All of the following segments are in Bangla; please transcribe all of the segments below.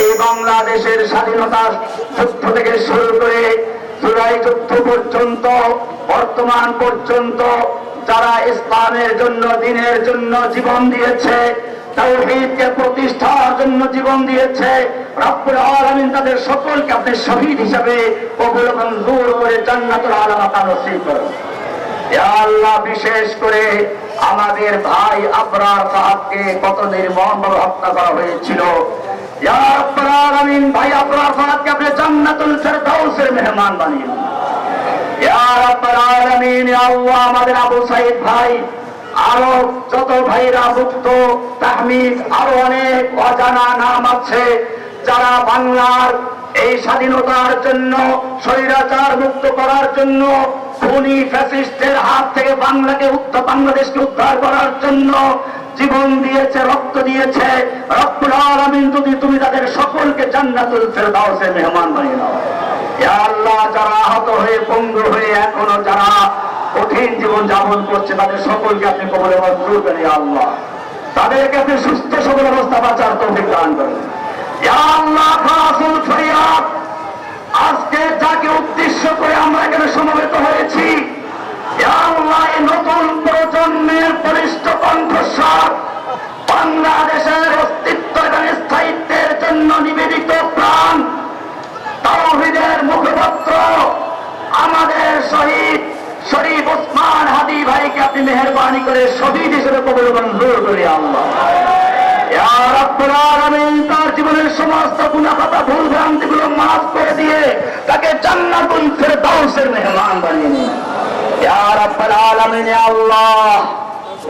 এই বাংলাদেশের স্বাধীনতা যুদ্ধ থেকে শুরু করে জুলাই যুদ্ধ পর্যন্ত বর্তমান পর্যন্ত যারা ইসলামের জন্য দিনের জন্য জীবন দিয়েছে, তাওহীদকে প্রতিষ্ঠার জন্য জীবন দিয়েছে, রব্বুল আলামিন তাদের সকলকে আপনি শহীদ হিসেবে কবুল এবং মঞ্জুর করে জান্নাতুল আলা মাকাম নসিব করুন। ইয়া আল্লাহ, বিশেষ করে আমাদের ভাই আবরার সাহাবকে কত নির্মমভাবে হত্যা করা হয়েছিল। ইয়া রব্বুল আলামিন, ভাই আবরার সাহাবকে আপনি জান্নাতুল ফেরদাউসের মেহমান বানিয়ে দিন। ইয়া রব্বুল আলামিন, ইয়া আল্লাহ, আমাদের আবু সাইদ ভাই, আরো যত ভাইরা মুক্ত তাহমিদ, আরো অনেক অজানা নাম আছে যারা বাংলার এই স্বাধীনতার জন্য, স্বৈরাচার মুক্ত করার জন্য, খুনি ফ্যাসিস্টের হাত থেকে বাংলাদেশকে উদ্ধার করার জন্য জীবন দিয়েছে, রক্ত দিয়েছে। রব্বুল আলামিন, যদি তুমি তাদের সকলকে জান্নাতুল ফেরদাউসের মেহমান বানিয়ে নাও। ইয়া আল্লাহ, যারা আহত হয়ে পঙ্গু হয়ে এখনো যারা কঠিন জীবন যাপন করছে তাদের সকলকে আপনি কবরে মঞ্জুর করেন। ইয়া আল্লাহ, তাদেরকে আপনি সুস্থ সবল অবস্থা বাঁচার তৌফিক দান করেন। ইয়া আল্লাহ, খাসুল ফরিয়াদ, আজকে যাকে উদ্দেশ্য করে আমরা এখানে সমবেত হয়েছি, ইয়া আল্লাহ, এই নতুন প্রজন্মের বলিষ্ঠ কণ্ঠস্বর, বাংলাদেশের অস্তিত্ব এবং স্থায়িত্বের জন্য নিবেদিত প্রাণ, তাওহীদের মুখপত্র আমাদের শহীদ শরীফ ওসমান হাদি ভাইকে আপনি মেহেরবানি করে শহীদ হিসেবে কবুল মঞ্জুর করে। আল্লাহ, ইয়া রাব্বুল আলামিন, তার জীবনের সমস্ত গুনাহ খাতা ভুল ভ্রান্তিগুলো মাফ করে দিয়ে তাকে জান্নাতুল ফেরদাউসের মেহমান বানিয়ে নিন। ইয়া রাব্বুল আলামিন, ইয়া আল্লাহ,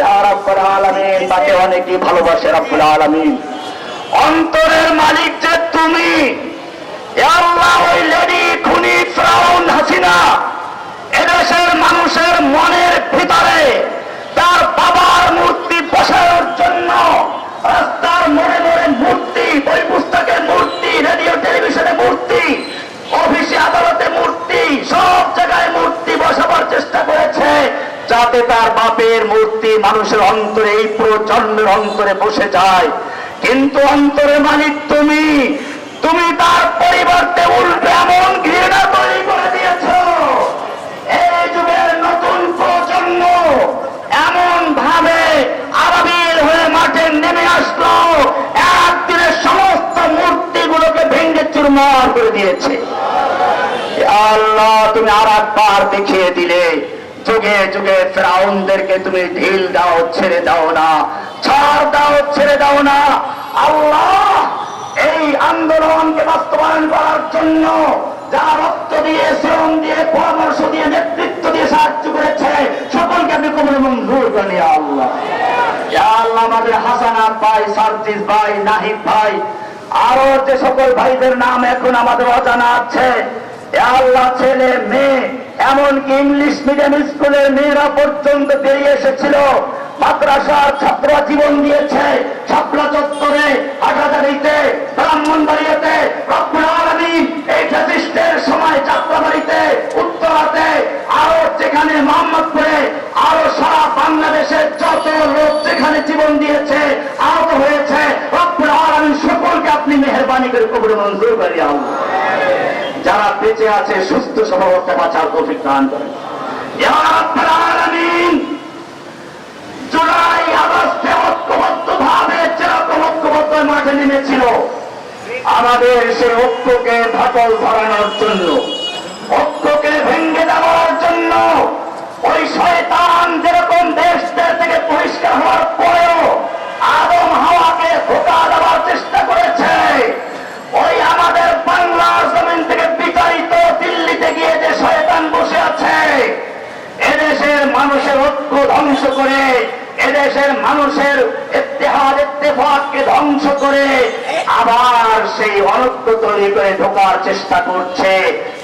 ইয়া রাব্বুল আলামিন, তাকে অনেকই ভালোবাসে। রাব্বুল আলামিন, অন্তরের মালিক যে তুমি, ইয়া আল্লাহ, ওই লেডি খুনি ফিরাউন হাসিনা এদেশের মানুষের মনের ভিতরে তার বাবার মূর্তি বসানোর জন্য রাস্তার মোড়ে মোড়ে মূর্তি, বই পুস্তকের মূর্তি, রেডিও টেলিভিশনে মূর্তি, অফিসে আদালতে মূর্তি, সব জায়গায় মূর্তি বসাবার চেষ্টা করেছে যাতে তার বাপের মূর্তি মানুষের অন্তরে, এই প্রজন্মের অন্তরে বসে যায়। কিন্তু অন্তরের মালিক তুমি, তুমি তার পরিবর্তে উল্টে এমন ঘৃণা তৈরি করে দিয়েছ। এই যুগের নতুন প্রজন্ম এমন ভাবে আবাবিল হয়ে মাঠে নেমে আসলো, একদিনে সমস্ত মূর্তিগুলোকে ভেঙে চুরমার করে দিয়েছে। আল্লাহ, তুমি আর একবার দেখিয়ে দিলে, যুগে যুগে ফিরাউনদেরকে তুমি ঢিল দাও, ছেড়ে দাও না, ছাড় দাও, ছেড়ে দাও না। আল্লাহ, এই আন্দোলনকে বাস্তবায়ন করার জন্য যারা রক্ত দিয়ে, শ্রম দিয়ে, পরামর্শ দিয়ে, নেতৃত্ব দিয়ে সাহায্য করেছে সকলকে আপনি কবুল মঞ্জুর করেন। ইয়া আল্লাহ, ইয়া আল্লাহ, আমাদের হাসানাত ভাই, সার্জিস ভাই, নাহিদ ভাই, আরো যে সকল ভাইদের নাম এখন আমাদের অজানা আছে, ইয়া আল্লাহ, ছেলে মেয়ে, এমনকি ইংলিশ মিডিয়াম স্কুলের মেয়েরা পর্যন্ত বেরিয়ে এসেছিল, মাদ্রাসার ছাত্র জীবন দিয়েছে, শাপলা চত্বরে, হাটাজারিতে, ব্রাহ্মণবাড়িয়াতে, রব্বুল আলামিন, এই ফ্যাসিস্টের সময় যাত্রাবাড়িতে, উত্তরাতে, আরো যেখানে মোহাম্মদপুরে, আরো সারা বাংলাদেশের যত লোক যেখানে জীবন দিয়েছে, আহত হয়েছে, রব্বুল আলামিন সকলকে আপনি মেহেরবানি করে কবুল মঞ্জুর করিয়া আল্লাহ, যারা বেঁচে আছে সুস্থ সবলতা বাঁচার তৌফিক দান করেন। ইয়া রাব্বুল আলামিন, জুলাই আগস্টে ঐক্যবদ্ধ ভাবে যেরকম ঐক্যবদ্ধ মাঠে নেমেছিল, আমাদের সেই ঐক্যকে ফাটল ধরানোর জন্য, ঐক্যকে ভেঙে দেওয়ার জন্য, ওই শয়তান যেরকম দেশ থেকে পরিষ্কার হওয়ার পরেও আদম হাওয়াকে ধোঁকা দেওয়ার চেষ্টা করেছে, ওই আমাদের বাংলার জমিন থেকে বিতাড়িত দিল্লিতে গিয়ে যে শয়তান বসে আছে, এদেশের মানুষের ঐক্য ধ্বংস করে, এদেশের মানুষের ইত্তেহাদ ইত্তেফাককে ধ্বংস করে আবার সেই অনৈক্য তৈরি করে ঢোকার চেষ্টা করছে,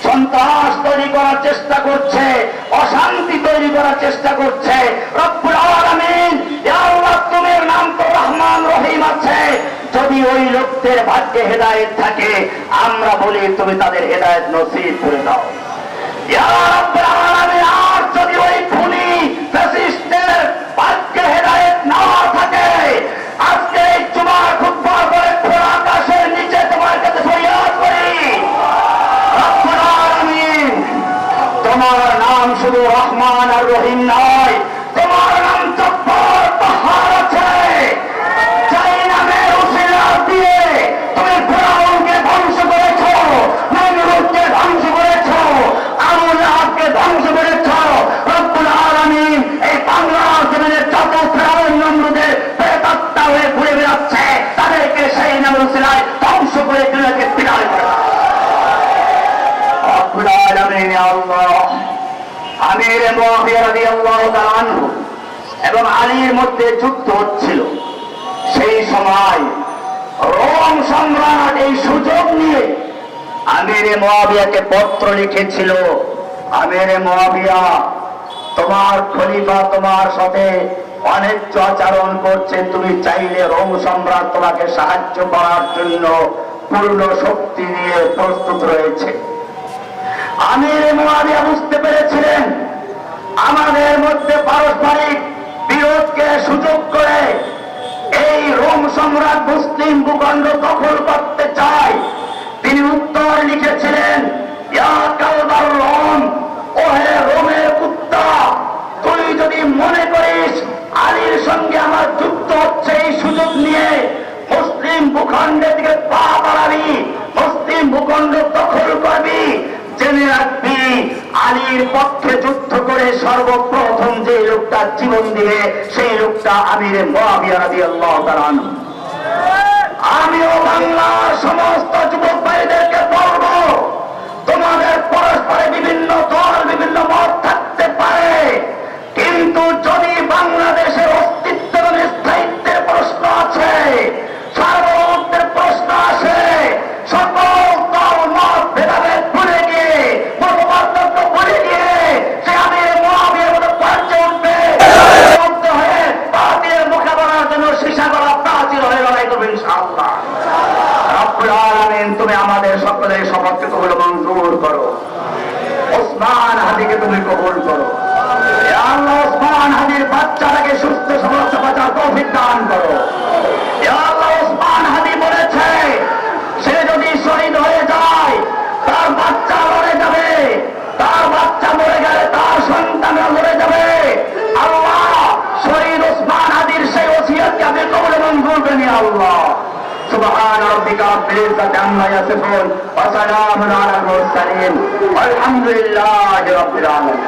সন্ত্রাস তৈরি করার চেষ্টা করছে, অশান্তি তৈরি করার চেষ্টা করছে। রব্বুল আলামিন, ইয়া আল্লাহ, তোমার নাম তো রহমান রহিম আছে, যদি ওই লোকদের ভাগ্যে হেদায়েত থাকে আমরা বলি তুমি তাদের হেদায়েত নসিব করে দাও। ইয়া রাব্বুল আলামিন, আর যদি ওই খুনি ফ্যাসিস্টের ভাগ্যে হেদায়েত না থাকে, আজকে এই জুমার খুতবার পরে খোলা আকাশের নিচে তোমার রহমান আর রহিম নয়, তোমার নাম জব্বার পাহাড় আছে। যাই নামের উসিলা দিয়ে তুমি ফিরআউনকে ধ্বংস করেছো, নমরুদকে ধ্বংস করেছো, আবু লাহাবকে ধ্বংস করেছো। রব্বুল আলামিন এই বাংলার জমিনে যত ফিরআউন নমরুদের প্রেতাত্মা হয়ে ঘুরে বেড়াচ্ছে, তাদেরকে সেই নামের উসিলায় ধ্বংস করে দুনিয়াকে বিদায় করে দাও। রব্বুল আলামিন আল্লাহ আমির মুআবিয়া রাদিয়াল্লাহু তাআলা আনহু এবং আলীর মধ্যে যুদ্ধ হচ্ছিল। সেই সময় রোম সম্রাট এই সুযোগ নিয়ে আমির মুআবিয়াকে পত্র লিখেছিল, আমির মুআবিয়া, তোমার খলিফা তোমার সাথে অন্যায্য আচরণ করছে, তুমি চাইলে রোম সম্রাট তোমাকে সাহায্য করার জন্য পূর্ণ শক্তি নিয়ে প্রস্তুত রয়েছে। আমির মুআবিয়া বুঝতে পেরেছিলেন আমাদের মধ্যে পারস্পরিক বিরোধকে সুযোগ করে এই রোম সম্রাট মুসলিম ভূখণ্ড দখল করতে চায়। তিনি উত্তর লিখেছিলেন, ইয়া কালবার রোম, ওহে রোমের কুত্তা, তুই যদি মনে করিস আলীর সঙ্গে আমার যুদ্ধ হচ্ছে এই সুযোগ নিয়ে মুসলিম ভূখণ্ডের দিকে পা বাড়াবি, মুসলিম ভূখণ্ড দখল করবি, জেনে রাখবি আলীর পক্ষে যুদ্ধ করে সর্বপ্রথম যে লোকটা জীবন দিবে সেই লোকটা আমির মুআবিয়া রাদিয়াল্লাহু তাআলা আনহু। আমিও বাংলার সমস্ত যুবক ভাইদেরকে বলবো, তোমাদের পরস্পরে বিভিন্ন দল বিভিন্ন মত থাকতে পারে, কিন্তু যদি বাংলাদেশের অস্তিত্ব এবং স্থায়িত্বের প্রশ্ন আছে, সার্বভৌমত্বের প্রশ্ন আসে, সকল দল মত ভেদাভেদ ভুলে গিয়ে মতপার্থক্য ভুলে গিয়ে সে আমির মুআবিয়ার মতো পার্চে উঠবে, হয়ে বাতিলের মোকাবেলার জন্য সীসা গলা প্রাচীর হয়ে লড়াই করবে ইনশাআল্লাহ। রব্বুল আলামিন তুমি আমাদের সকলের শপথকে কবুল মঞ্জুর করো। ওসমান হাদিকে তুমি কবুল করো। ইয়া আল্লাহ, ওসমান হাদির বাচ্চাটাকে সুস্থ সবল বাঁচার তৌফিক দান করো। ইয়া আল্লাহ, ওসমান হাদি বলেছে সে যদি শহীদ হয়ে যায় তার বাচ্চা মরে যাবে, তার বাচ্চা মরে গেলে তার সন্তানরা মরে যাবে। আল্লাহ, শহীদ ওসমান হাদির সেই ওসিয়তকে আপনি কবুল মঞ্জুর করেন ইয়া আল্লাহ। سبحان ربك رب العزة عما يصفون وسلام على المرسلين والحمد لله رب العالمين.